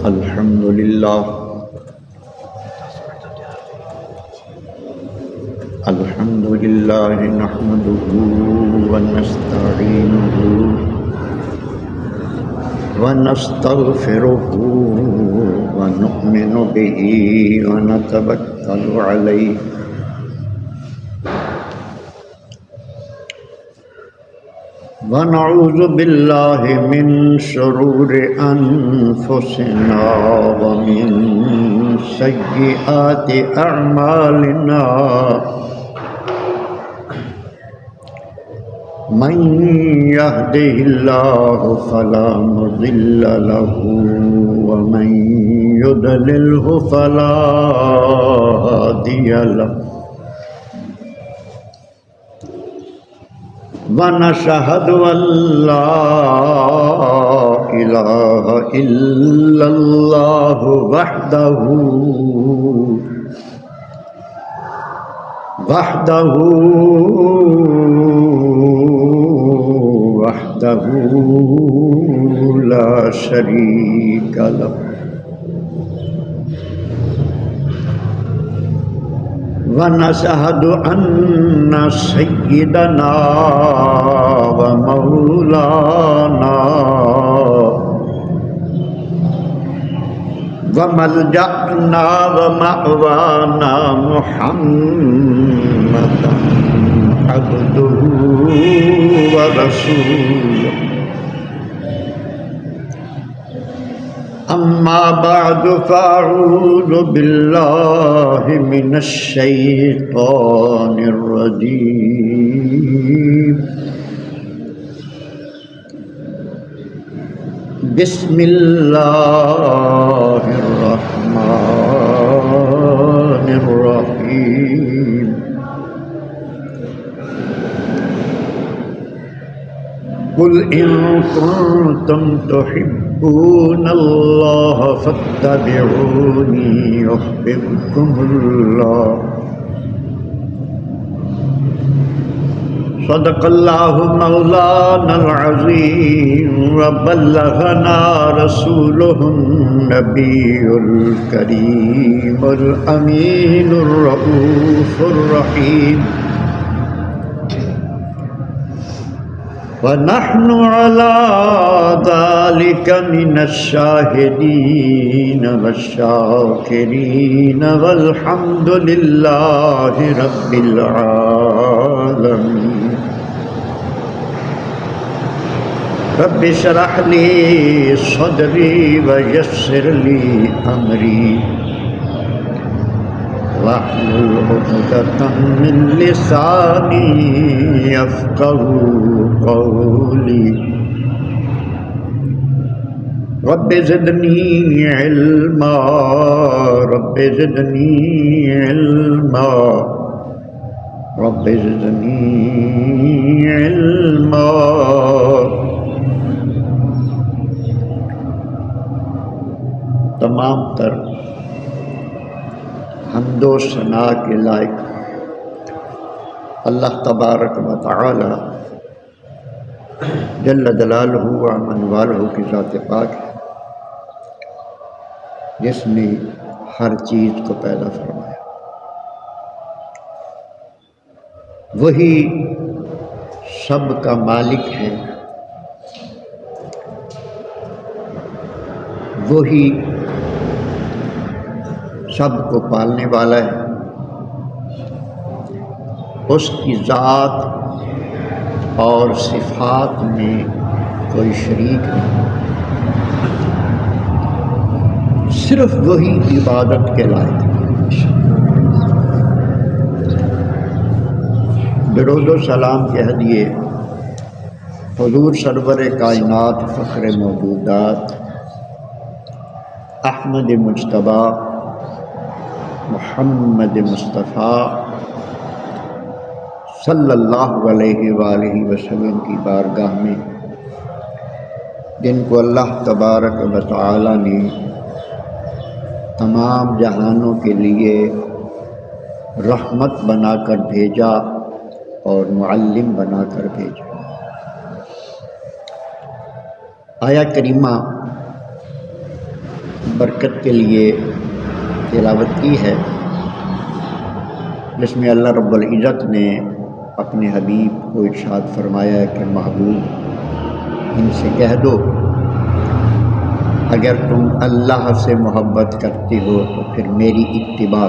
الحمد لله نحمده ونستعينه ونستغفره ونؤمن به ونتوكل عليه ونعوذ بالله من شرور أنفسنا ومن سيئات أعمالنا من يهده الله فلا مضل له ومن يضلله فلا هادي له ونشهد أن لا إله إلا الله وحده لا شريك له ونشهد أن سيدنا ومولانا وملجأنا ومأوانا محمدا عبده ورسوله أما بعد فأعوذ بالله من الشيطان الرجيم بسم الله الرحمن الرحيم قل إن كنتم تحبون الله فاتبعوني يحببكم الله صدق الله مولانا العظيم وبلغنا رسوله النبي الكريم الأمين الرؤوف الرحيم ونحن على ذلك من الشاهدين والشاكرين والحمد لله رب العالمين رب اشرح لي صدري ويسر لي أمري واحلل عقدة من لساني يفقهوا قولي رب زدني علما رب زدني علما رب زدني علما تمام تر حمد و ثنا کے لائق اللہ تبارک و تعالی جل جلالہ و من والہ کی ذات پاک ہے جس نے ہر چیز کو پیدا فرمایا، وہی سب کا مالک ہے، وہی سب کو پالنے والا ہے، اس کی ذات اور صفات میں کوئی شریک نہیں، صرف وہی عبادت کے لائق ہے۔ درود و سلام کہہ دیے حضور سرور کائنات فخر موجودات احمد مجتبیٰ محمد مصطفیٰ صلی اللہ علیہ وآلہ وسلم کی بارگاہ میں، جن کو اللہ تبارک و تعالی نے تمام جہانوں کے لیے رحمت بنا کر بھیجا اور معلم بنا کر بھیجا۔ آیا کریمہ برکت کے لیے تلاوت کی ہے، جس میں اللہ رب العزت نے اپنے حبیب کو ارشاد فرمایا ہے کہ محبوب ان سے کہہ دو اگر تم اللہ سے محبت کرتے ہو تو پھر میری اتباع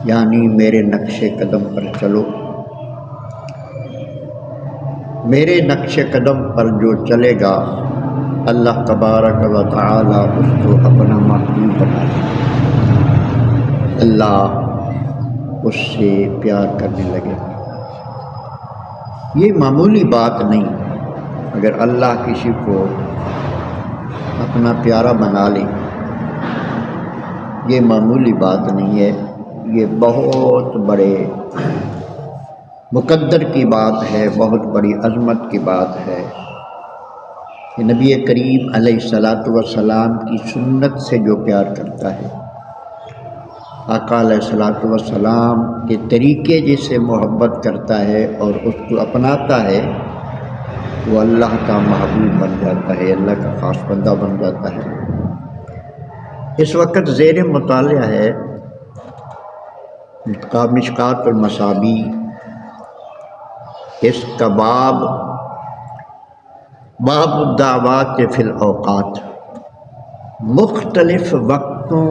یعنی میرے نقش قدم پر چلو، میرے نقش قدم پر جو چلے گا اللہ تبارک و تعالی اس کو اپنا محبوب بنا لے، اللہ اس سے پیار کرنے لگے گا۔ یہ معمولی بات نہیں، اگر اللہ کسی کو اپنا پیارا بنا لے یہ معمولی بات نہیں ہے، یہ بہت بڑے مقدر کی بات ہے، بہت بڑی عظمت کی بات ہے کہ نبی کریم علیہ الصلاۃ والسلام کی سنت سے جو پیار کرتا ہے، آقا علیہ الصلاۃ والسلام کے طریقے جسے محبت کرتا ہے اور اس کو اپناتا ہے، وہ اللہ کا محبوب بن جاتا ہے، اللہ کا خاص بندہ بن جاتا ہے۔ اس وقت زیر مطالعہ ہے مشکوٰۃ المصابیح، اس کا باب الدعوات فی الاوقات، مختلف وقتوں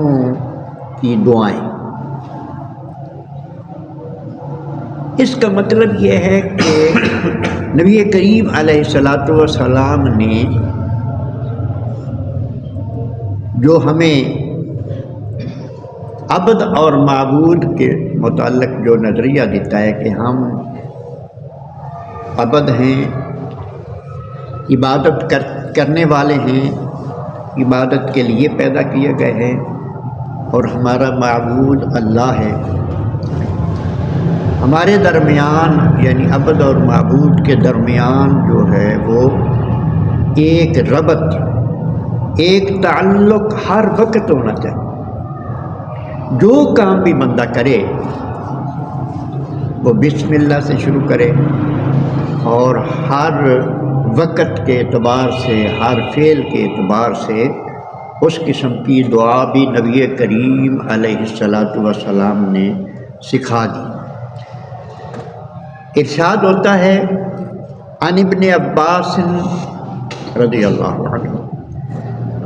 کی دعائیں۔ اس کا مطلب یہ ہے کہ نبی کریم علیہ الصلاۃ والسلام نے جو ہمیں عبد اور معبود کے متعلق جو نظریہ دیتا ہے کہ ہم عبد ہیں، عبادت کرنے والے ہیں، عبادت کے لیے پیدا کیے گئے ہیں، اور ہمارا معبود اللہ ہے، ہمارے درمیان یعنی عبد اور معبود کے درمیان جو ہے وہ ایک ربط، ایک تعلق ہر وقت ہونا چاہیے۔ جو کام بھی بندہ کرے وہ بسم اللہ سے شروع کرے، اور ہر وقت کے اعتبار سے، ہر فعل کے اعتبار سے اس قسم کی دعا بھی نبی کریم علیہ الصلاۃ والسلام نے سکھا دی۔ ارشاد ہوتا ہے عن ابن عباس رضی اللہ عنہ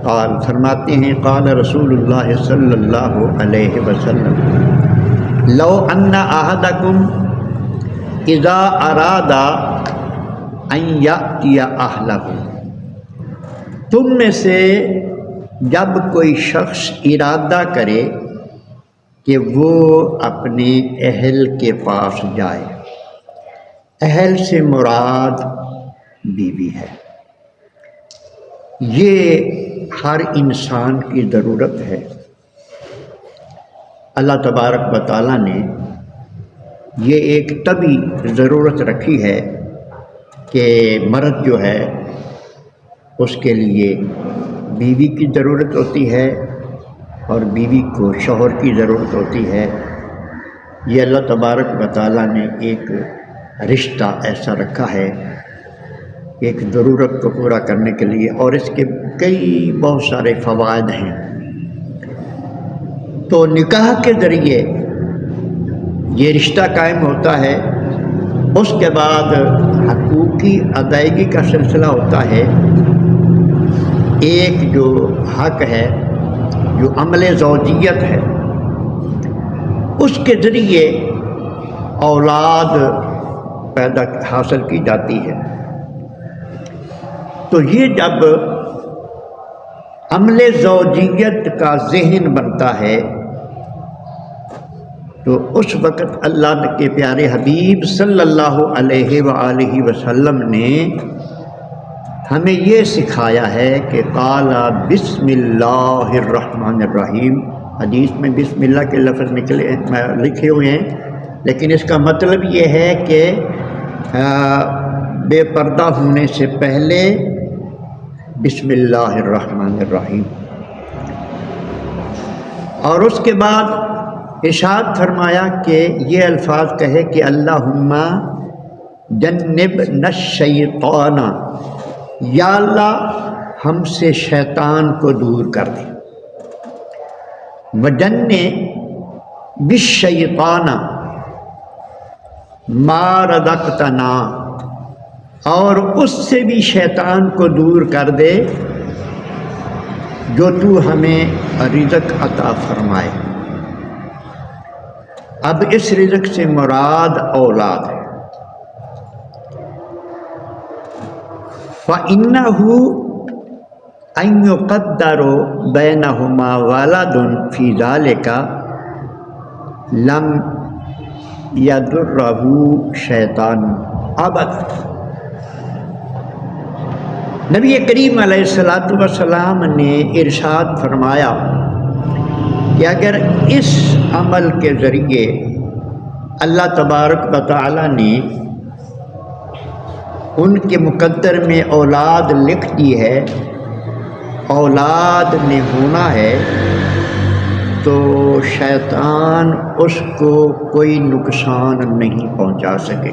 قال، فرماتے ہیں قال رسول اللہ صلی اللہ علیہ وسلم لو ان احدکم اذا اراد ان یأتی اہلہ، تم میں سے جب کوئی شخص ارادہ کرے کہ وہ اپنے اہل کے پاس جائے، اہل سے مراد بیوی ہے، یہ ہر انسان کی ضرورت ہے۔ اللہ تبارک و تعالیٰ نے یہ ایک طبی ضرورت رکھی ہے کہ مرد جو ہے اس کے لیے بیوی کی ضرورت ہوتی ہے اور بیوی کو شوہر کی ضرورت ہوتی ہے۔ یہ اللہ تبارک و تعالیٰ نے ایک رشتہ ایسا رکھا ہے ایک ضرورت کو پورا کرنے کے لیے، اور اس کے کئی بہت سارے فوائد ہیں۔ تو نکاح کے ذریعے یہ رشتہ قائم ہوتا ہے، اس کے بعد حقوق کی ادائیگی کا سلسلہ ہوتا ہے۔ ایک جو حق ہے جو عمل زوجیت ہے، اس کے ذریعے اولاد پیدا حاصل کی جاتی ہے۔ تو یہ جب عمل زوجیت کا ذہن بنتا ہے تو اس وقت اللہ کے پیارے حبیب صلی اللہ علیہ وآلہ وسلم نے ہمیں یہ سکھایا ہے کہ قال بسم اللہ الرحمن الرحیم۔ حدیث میں بسم اللہ کے لفظ لکھے ہوئے ہیں، لیکن اس کا مطلب یہ ہے کہ بے پردہ ہونے سے پہلے بسم اللہ الرحمن الرحیم، اور اس کے بعد ارشاد فرمایا کہ یہ الفاظ کہے کہ اللہم جنبنا الشیطان، یا اللہ ہم سے شیطان کو دور کر دے۔ وجنّ بالشیطان ما رزقتنا، اور اس سے بھی شیطان کو دور کر دے جو تو ہمیں رزق عطا فرمائے۔ اب اس رزق سے مراد اولاد ہے۔ فَإِنَّهُ أَن يُقَدَّرُ بَيْنَهُمَا وَلَدٌ فِي ذَلِكَ لَمْ يَضُرَّهُ شَيْطَانٌ أَبَدًا۔ نبی کریم علیہ السلام نے ارشاد فرمایا کہ اگر اس عمل کے ذریعے اللہ تبارک و تعالی نے ان کے مقدر میں اولاد لکھ دی ہے، اولاد نے ہونا ہے، تو شیطان اس کو کوئی نقصان نہیں پہنچا سکے۔